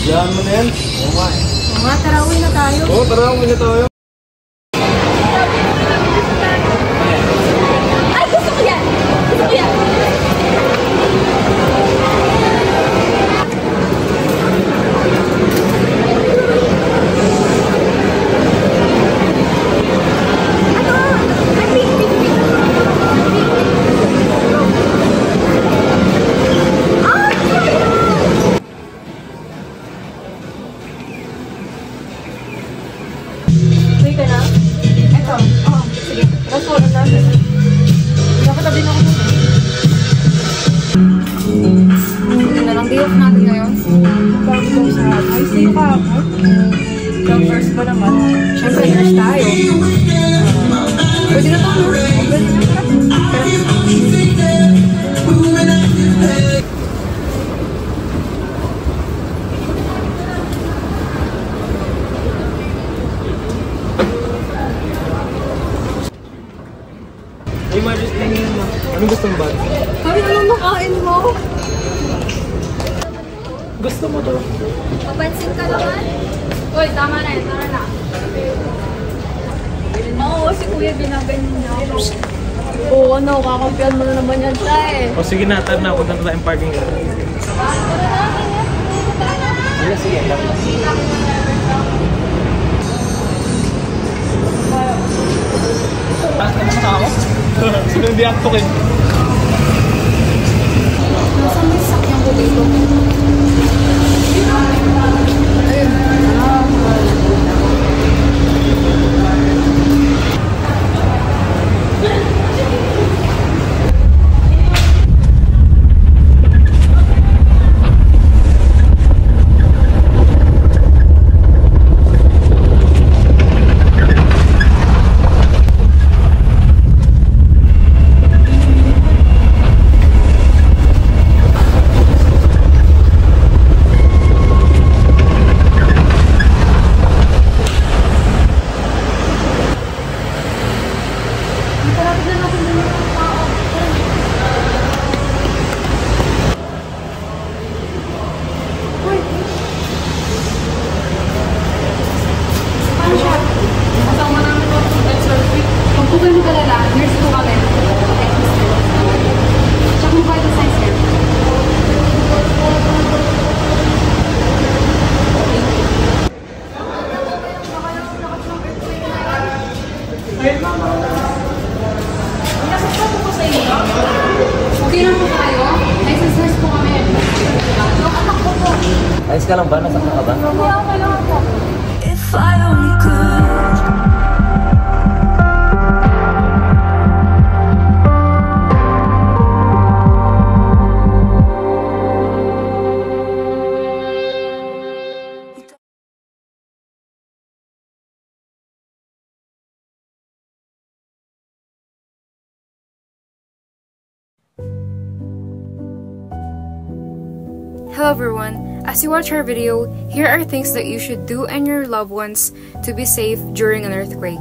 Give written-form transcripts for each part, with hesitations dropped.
Diyan mo na yan. Oo nga eh. Oo nga, tara uwi na tayo. Oo, tara uwi na tayo. Ay, gusto ko yan! Gusto ko yan! First pa naman. Siyempre, nurse tayo. Pwede na tayo. Pwede na Ay, Maris, anong gusto mo ba? Ay, ano makain mo? Gusto mo to? Papansin ka naman? Uy, tama na yun. Tara na. Oo, si Kuya binaganyan niya ako. Oo, ano, kakampihan mo na naman yan siya eh. O sige na, tara na. Punta na tayong parking ka. Sige. Taas na naman ako? Sino hindi aktukin? Nasaan may sakyan ko dito? Ayos ka lang ba? Nasakta ka ba? If I only could. Hello everyone, as you watch our video, here are things that you should do and your loved ones to be safe during an earthquake.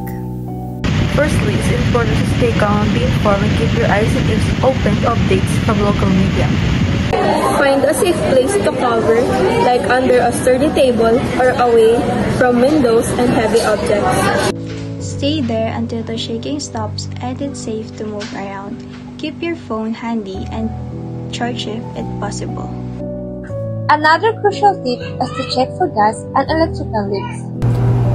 Firstly, it's important to stay calm, be informed, and keep your eyes and ears open to updates from local media. Find a safe place to cover, like under a sturdy table or away from windows and heavy objects. Stay there until the shaking stops and it's safe to move around. Keep your phone handy and charge it if possible. Another crucial tip is to check for gas and electrical leaks.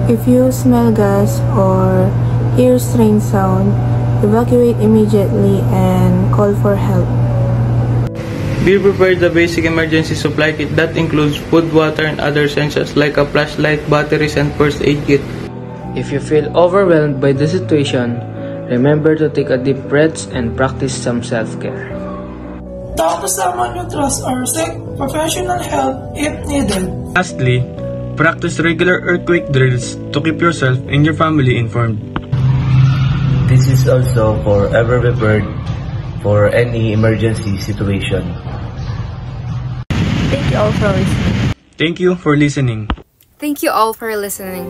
If you smell gas or hear strange sound, evacuate immediately and call for help. Be prepared the basic emergency supply kit that includes food, water, and other essentials like a flashlight, batteries, and first aid kit. If you feel overwhelmed by the situation, remember to take a deep breath and practice some self-care. Talk to someone you trust or seek professional help if needed. Lastly, practice regular earthquake drills to keep yourself and your family informed. This is also for ever prepared for any emergency situation. Thank you all for listening. Thank you for listening. Thank you all for listening.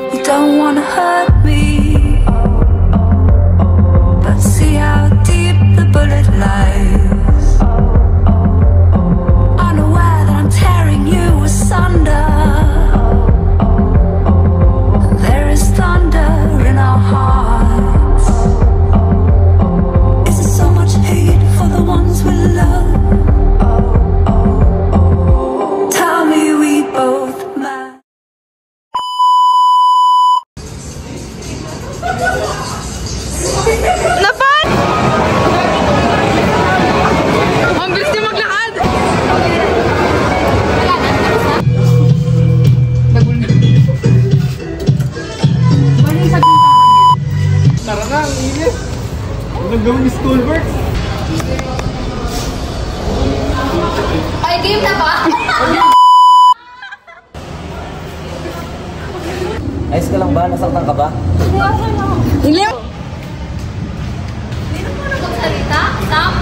You don't wanna hurt me, but see how deep the bullet lies. Unaware that Ayos ka lang ba? Nasaktan ka ba? Hindi mo na magsalita? Tama!